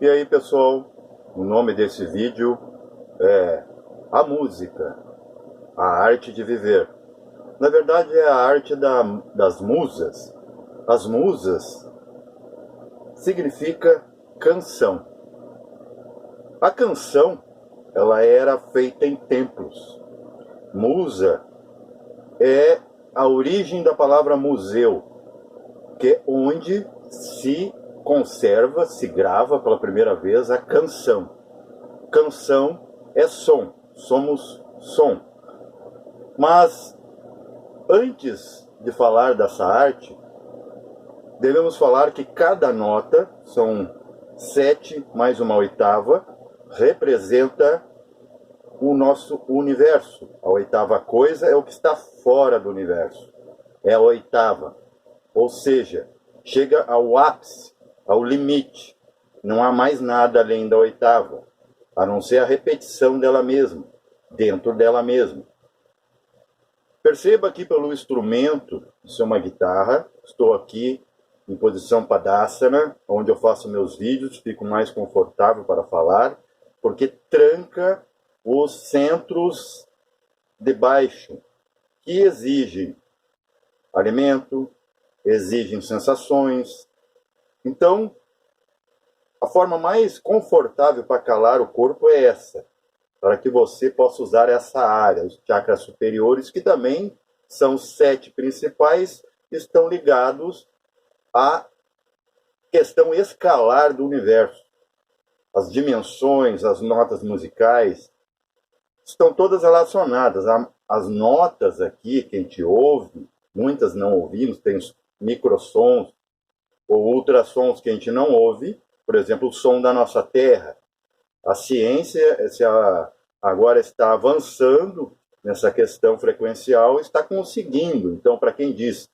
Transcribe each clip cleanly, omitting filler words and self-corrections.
E aí, pessoal, o nome desse vídeo é A Música, a Arte de Viver. Na verdade, é a arte das musas. As musas significa canção. A canção, ela era feita em templos. Musa é a origem da palavra museu, que é onde se conserva, se grava pela primeira vez a canção. Canção é som, somos som. Mas antes de falar dessa arte, devemos falar que cada nota, são 7 mais uma oitava, representa o nosso universo. A oitava coisa é o que está fora do universo. É a oitava. Ou seja, chega ao ápice, ao limite. Não há mais nada além da oitava, a não ser a repetição dela mesma, dentro dela mesma. Perceba aqui pelo instrumento, isso é uma guitarra, estou aqui em posição Padasana, onde eu faço meus vídeos, fico mais confortável para falar, porque tranca os centros de baixo, que exigem alimento, exigem sensações. Então, a forma mais confortável para calar o corpo é essa, para que você possa usar essa área, os chakras superiores, que também são os 7 principais, estão ligados à questão escalar do universo. As dimensões, as notas musicais, estão todas relacionadas. As notas aqui que a gente ouve, muitas não ouvimos, tem os microsons ou ultrassons que a gente não ouve, por exemplo, o som da nossa Terra. A ciência agora está avançando nessa questão frequencial, está conseguindo. Então, para quem diz,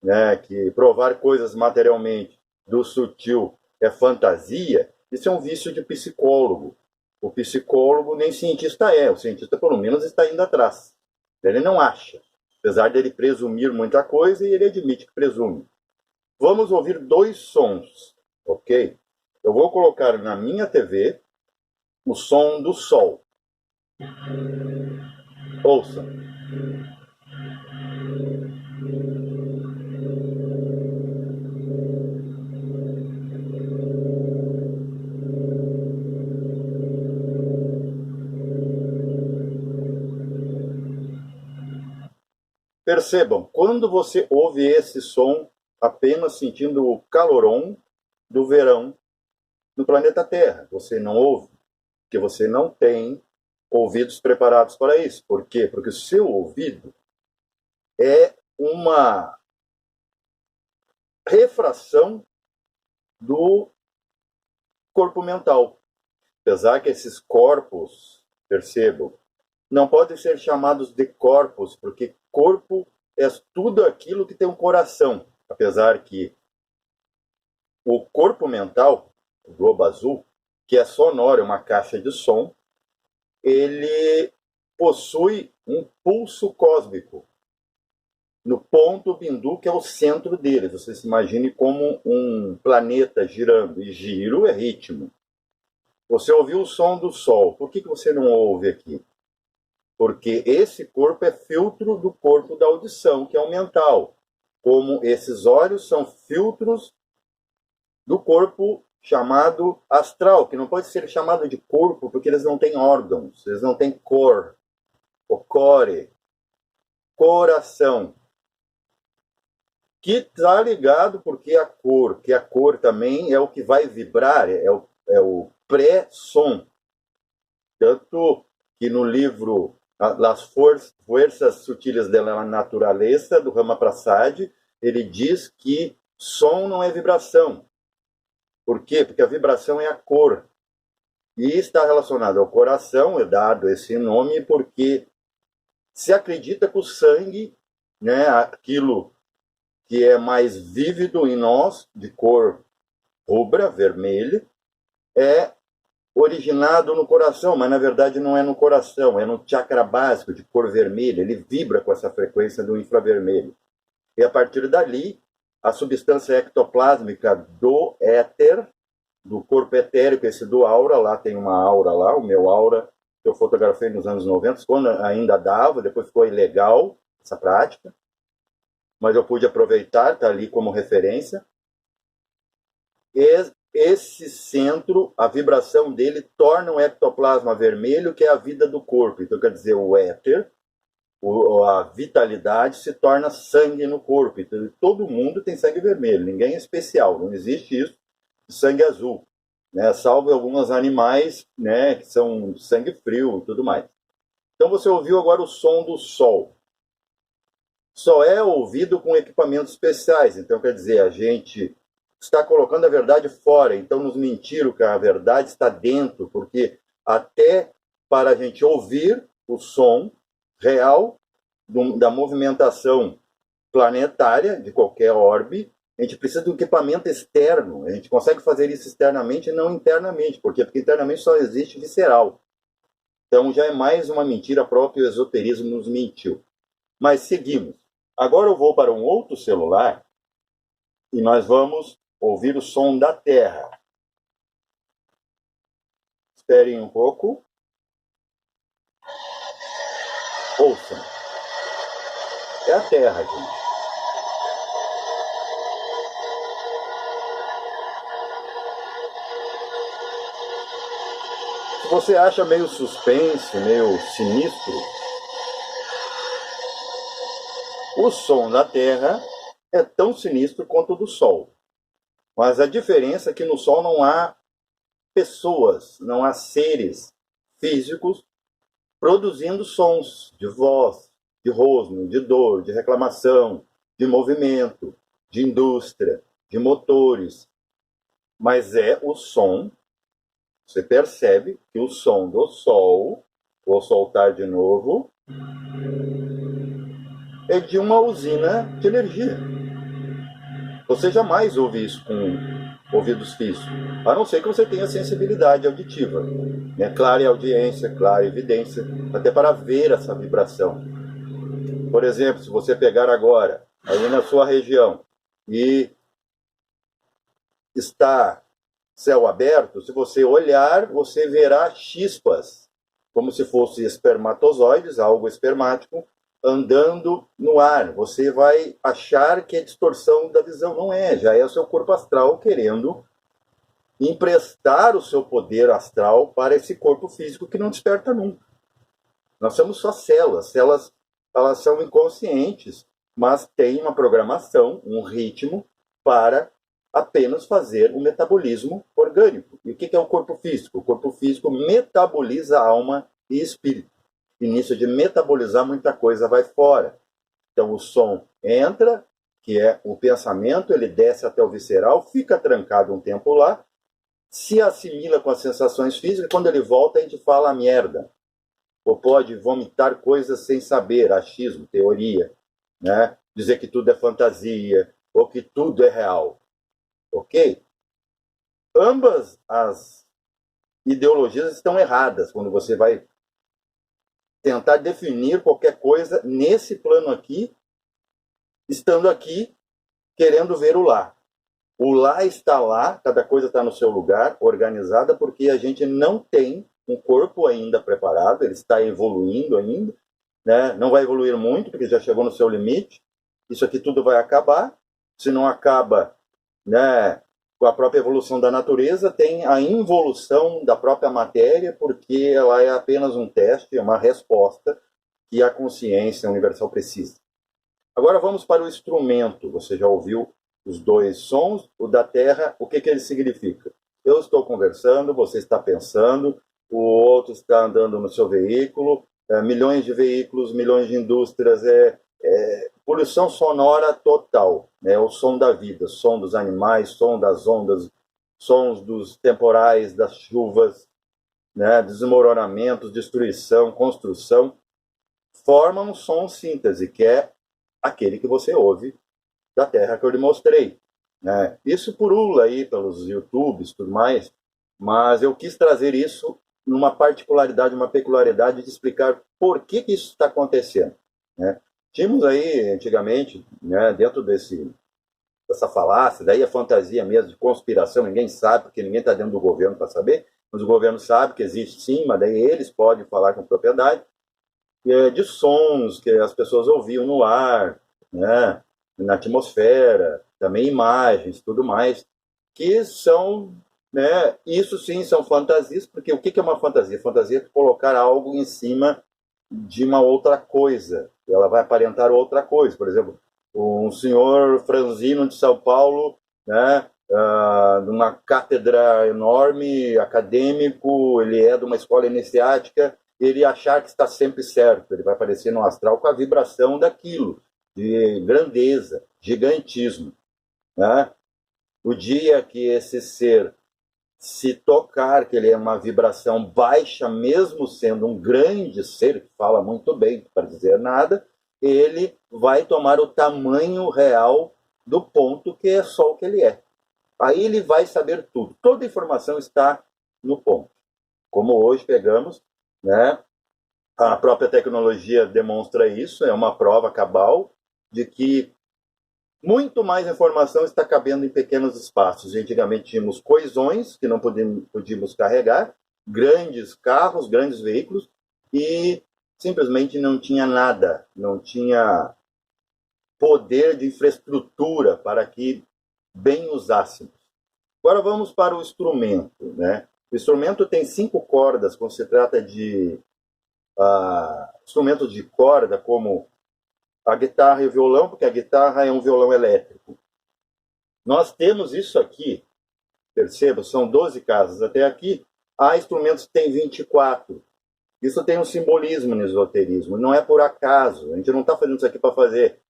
né, que provar coisas materialmente do sutil é fantasia, isso é um vício de psicólogo. O psicólogo nem cientista é, o cientista pelo menos está indo atrás. Ele não acha, apesar dele presumir muita coisa, e ele admite que presume. Vamos ouvir 2 sons, ok? Eu vou colocar na minha TV o som do sol. Ouça. Percebam, quando você ouve esse som, apenas sentindo o calorom do verão no planeta Terra, você não ouve, porque você não tem ouvidos preparados para isso. Por quê? Porque o seu ouvido é uma refração do corpo mental. Apesar que esses corpos, percebam, não podem ser chamados de corpos, porque corpo é tudo aquilo que tem um coração. Apesar que o corpo mental, o globo azul, que é sonoro, é uma caixa de som, ele possui um pulso cósmico no ponto bindu, que é o centro dele. Você se imagine como um planeta girando, e giro é ritmo. Você ouviu o som do sol, por que você não ouve aqui? Porque esse corpo é filtro do corpo da audição, que é o mental. Como esses olhos são filtros do corpo chamado astral, que não pode ser chamado de corpo porque eles não têm órgãos, eles não têm cor, o core, coração, que está ligado porque a cor, que a cor também é o que vai vibrar, é o pré-som. Tanto que no livro Las Fuerzas Sutiles de la Naturaleza, do Rama Prasad, ele diz que som não é vibração. Por quê? Porque a vibração é a cor. E está relacionado ao coração, é dado esse nome porque se acredita que o sangue, né, aquilo que é mais vívido em nós, de cor rubra, vermelha, é originado no coração, mas na verdade não é no coração, é no chakra básico de cor vermelha, ele vibra com essa frequência do infravermelho. E a partir dali, a substância ectoplásmica do éter, do corpo etérico, esse do aura, lá tem uma aura lá, o meu aura, que eu fotografei nos anos 90, quando ainda dava, depois ficou ilegal essa prática, mas eu pude aproveitar, está ali como referência. Esse centro, a vibração dele torna o ectoplasma vermelho, que é a vida do corpo. Então, quer dizer, o éter, a vitalidade se torna sangue no corpo. Então, todo mundo tem sangue vermelho, ninguém é especial, não existe isso de sangue azul, né? Salvo alguns animais, né, que são sangue frio e tudo mais. Então você ouviu agora o som do sol. Só é ouvido com equipamentos especiais, então quer dizer, a gente está colocando a verdade fora, então nos mentiram que a verdade está dentro, porque até para a gente ouvir o som real da movimentação planetária de qualquer orbe, a gente precisa de um equipamento externo. A gente consegue fazer isso externamente e não internamente. Por quê? Porque internamente só existe visceral. Então já é mais uma mentira própria, o esoterismo nos mentiu. Mas seguimos. Agora eu vou para um outro celular e nós vamos ouvir o som da Terra. Esperem um pouco. Ouçam. É a Terra, gente. Se você acha meio suspense, meio sinistro, o som da Terra é tão sinistro quanto o do Sol. Mas a diferença é que no Sol não há pessoas, não há seres físicos produzindo sons de voz, de rosno, de dor, de reclamação, de movimento, de indústria, de motores. Mas é o som, você percebe que o som do Sol, vou soltar de novo, é de uma usina de energia. Você jamais ouve isso com ouvidos físicos, a não ser que você tenha sensibilidade auditiva, né? Clara audiência, clara evidência, até para ver essa vibração. Por exemplo, se você pegar agora, aí na sua região, e está céu aberto, se você olhar, você verá chispas, como se fossem espermatozoides, algo espermático, andando no ar. Você vai achar que é distorção da visão. Não é, já é o seu corpo astral querendo emprestar o seu poder astral para esse corpo físico que não desperta nunca. Nós somos só células. Células, elas são inconscientes, mas têm uma programação, um ritmo para apenas fazer o metabolismo orgânico. E o que é o corpo físico? O corpo físico metaboliza alma e espírito. E nisso de metabolizar, muita coisa vai fora. Então o som entra, que é o pensamento, ele desce até o visceral, fica trancado um tempo lá, se assimila com as sensações físicas, quando ele volta a gente fala merda. Ou pode vomitar coisas sem saber, achismo, teoria, né? Dizer que tudo é fantasia, ou que tudo é real. Ok? Ambas as ideologias estão erradas quando você vai tentar definir qualquer coisa nesse plano aqui, estando aqui, querendo ver o lá. O lá está lá, cada coisa está no seu lugar, organizada, porque a gente não tem um corpo ainda preparado, ele está evoluindo ainda, né? Não vai evoluir muito, porque já chegou no seu limite. Isso aqui tudo vai acabar. Se não acaba, né, com a própria evolução da natureza, tem a involução da própria matéria, porque ela é apenas um teste, é uma resposta que a consciência universal precisa. Agora vamos para o instrumento. Você já ouviu os dois sons? O da Terra, o que ele significa? Eu estou conversando, você está pensando, o outro está andando no seu veículo, milhões de veículos, milhões de indústrias, poluição sonora total, né? O som da vida, som dos animais, som das ondas, sons dos temporais, das chuvas, né? Desmoronamentos, destruição, construção, formam um som síntese, que é aquele que você ouve da Terra que eu lhe mostrei, né? Isso pulula aí pelos YouTubes e tudo mais, mas eu quis trazer isso numa particularidade, uma peculiaridade de explicar por que isso está acontecendo, né? Tínhamos aí, antigamente, né, dentro desse essa falácia, daí a fantasia mesmo de conspiração, ninguém sabe, porque ninguém está dentro do governo para saber, mas o governo sabe que existe sim, mas daí eles podem falar com propriedade, de sons que as pessoas ouviam no ar, né, na atmosfera, também imagens, tudo mais, que são, né, isso sim são fantasias, porque o que é uma fantasia? Fantasia é colocar algo em cima de uma outra coisa, ela vai aparentar outra coisa, por exemplo, um senhor franzino de São Paulo, né, numa cátedra enorme, acadêmico, ele é de uma escola iniciática, ele achar que está sempre certo, ele vai aparecer no astral com a vibração daquilo, de grandeza, gigantismo, né? O dia que esse ser se tocar, que ele é uma vibração baixa, mesmo sendo um grande ser, que fala muito bem, para dizer nada, ele vai tomar o tamanho real do ponto que é só o que ele é. Aí ele vai saber tudo. Toda informação está no ponto. Como hoje pegamos, né? A própria tecnologia demonstra isso, é uma prova cabal de que muito mais informação está cabendo em pequenos espaços. Antigamente tínhamos coisões que não podíamos carregar, grandes carros, grandes veículos, e simplesmente não tinha nada, não tinha poder de infraestrutura para que bem usássemos. Agora vamos para o instrumento, né? O instrumento tem 5 cordas, quando se trata de instrumentos de corda, como a guitarra e o violão, porque a guitarra é um violão elétrico. Nós temos isso aqui, perceba, são 12 casas até aqui, há instrumentos que têm 24. Isso tem um simbolismo no esoterismo, não é por acaso, a gente não está fazendo isso aqui para fazer,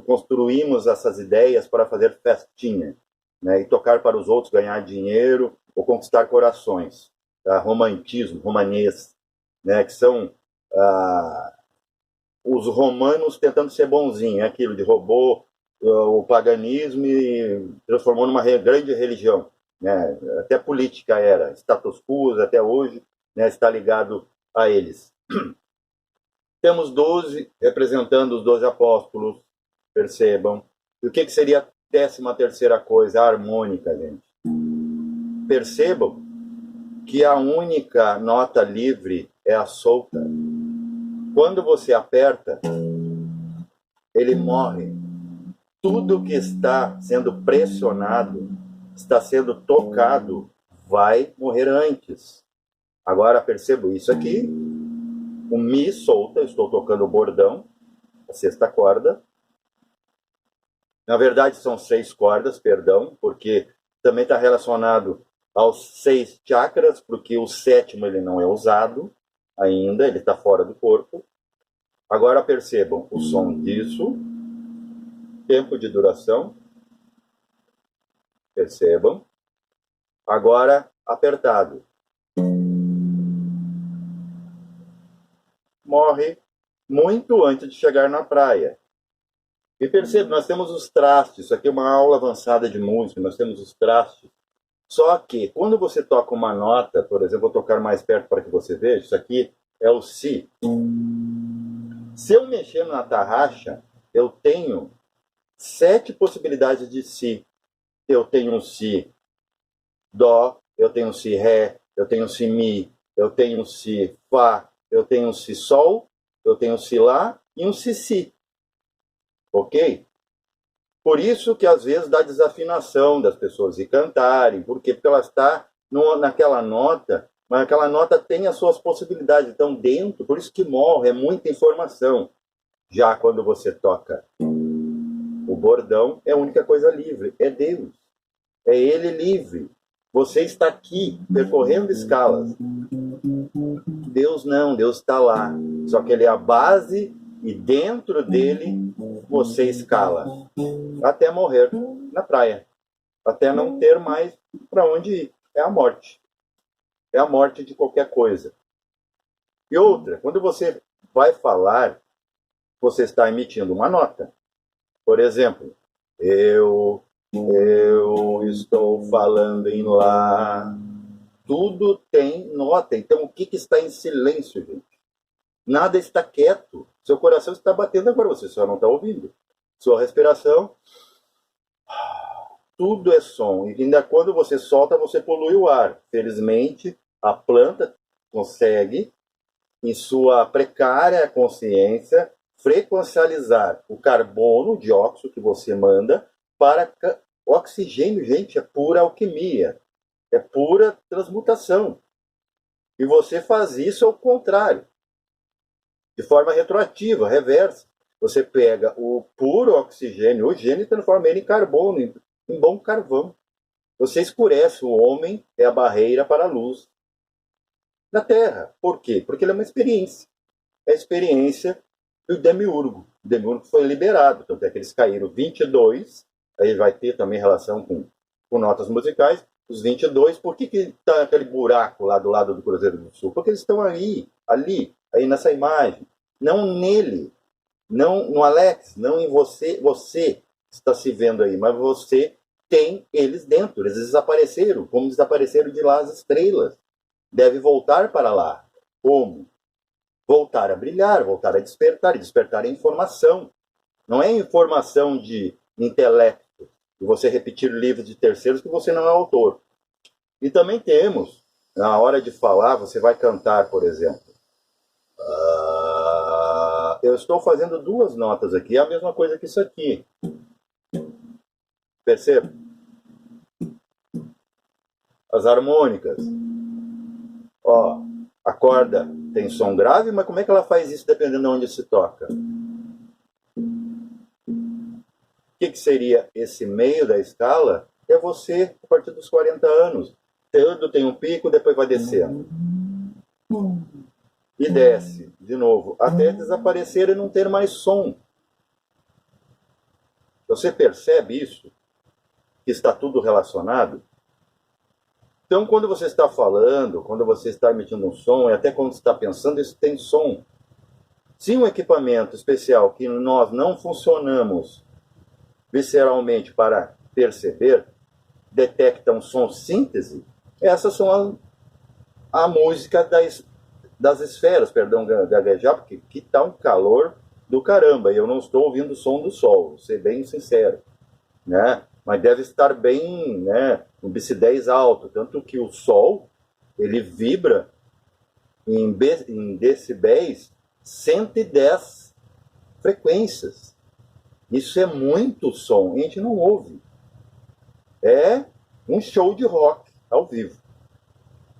construímos essas ideias para fazer festinha, né, e tocar para os outros, ganhar dinheiro ou conquistar corações. Tá? Romantismo, romanês, né, que são os romanos tentando ser bonzinho, é aquilo de roubou o paganismo e transformou numa grande religião, né? Até política era, status quo até hoje, né, está ligado a eles. Temos 12 representando os 12 apóstolos, percebam. E o que seria a 13ª coisa? A harmônica, gente. Percebam que a única nota livre é a solta. Quando você aperta, ele morre. Tudo que está sendo pressionado, está sendo tocado, vai morrer antes. Agora percebo isso aqui. O Mi solta, eu estou tocando o bordão, a 6ª corda. Na verdade são 6 cordas, perdão, porque também está relacionado aos 6 chakras, porque o 7º ele não é usado ainda, ele está fora do corpo. Agora percebam o som disso, tempo de duração, percebam. Agora apertado. Morre muito antes de chegar na praia. E perceba, nós temos os trastes, isso aqui é uma aula avançada de música, nós temos os trastes. Só que, quando você toca uma nota, por exemplo, vou tocar mais perto para que você veja, isso aqui é o Si. Se eu mexer na tarraxa, eu tenho 7 possibilidades de Si. Eu tenho um Si Dó, eu tenho um Si Ré, eu tenho um Si Mi, eu tenho um Si Fá, eu tenho um Si Sol, eu tenho um Si Lá e um Si Si. Ok? Por isso que às vezes dá desafinação das pessoas de cantarem, porque ela está naquela nota, mas aquela nota tem as suas possibilidades, então dentro, por isso que morre, é muita informação. Já quando você toca o bordão, é a única coisa livre, é Deus, é Ele livre. Você está aqui, percorrendo escalas. Deus não, Deus está lá, só que Ele é a base e dentro dele você escala até morrer na praia, até não ter mais para onde ir. É a morte. É a morte de qualquer coisa. E outra, quando você vai falar, você está emitindo uma nota. Por exemplo, eu estou falando em Lá. Tudo tem nota. Então, o que está em silêncio, gente? Nada está quieto. Seu coração está batendo agora, você só não está ouvindo. Sua respiração Tudo é som. E ainda quando você solta, você polui o ar. Felizmente, a planta consegue, em sua precária consciência, frequencializar o carbono, o dióxido que você manda, para o oxigênio, gente, é pura alquimia. É pura transmutação. E você faz isso ao contrário, de forma retroativa, reversa. Você pega o puro oxigênio, o gênio, e transforma ele em carbono, em bom carvão. Você escurece o homem, é a barreira para a luz da Terra. Por quê? Porque ele é uma experiência. É a experiência do demiurgo. O demiurgo foi liberado, tanto é que eles caíram 22, aí vai ter também relação com notas musicais, os 22, por que está aquele buraco lá do lado do Cruzeiro do Sul? Porque eles estão ali, aí nessa imagem. Não nele, não no Alex, não em você, você está se vendo aí, mas você tem eles dentro, eles desapareceram, como desapareceram de lá as estrelas. Deve voltar para lá. Como? Voltar a brilhar, voltar a despertar, e despertar a informação. Não é informação de intelecto, de você repetir livros de terceiros que você não é autor. E também temos, na hora de falar, você vai cantar, por exemplo. Eu estou fazendo duas notas aqui, é a mesma coisa que isso aqui. Percebe? As harmônicas. Ó, a corda tem som grave, mas como é que ela faz isso dependendo de onde se toca? O que seria esse meio da escala? É você, a partir dos 40 anos. Tudo tem um pico, depois vai descendo. E desce, de novo, até desaparecer e não ter mais som. Você percebe isso? Que está tudo relacionado? Então, quando você está falando, quando você está emitindo um som, e até quando você está pensando, isso tem som. Se um equipamento especial que nós não funcionamos visceralmente para perceber, detecta um som síntese, essas são a música das esferas, perdão, gaguejar, porque aqui está um calor do caramba, e eu não estou ouvindo o som do sol, vou ser bem sincero, né? Mas deve estar bem, né, um BC10 alto, tanto que o sol, ele vibra em decibéis 110 frequências. Isso é muito som, a gente não ouve. É um show de rock ao vivo.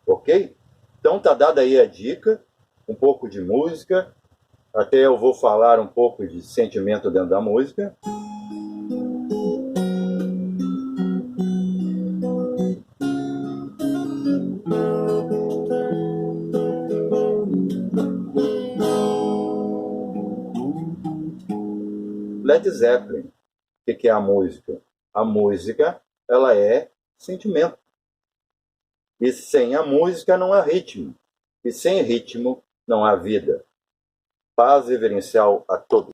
Ok? Então tá dada aí a dica, um pouco de música, até eu vou falar um pouco de sentimento dentro da música. Led Zeppelin, o que é a música? A música, ela é sentimento. E sem a música não há ritmo. E sem ritmo não há vida. Paz reverencial a todos.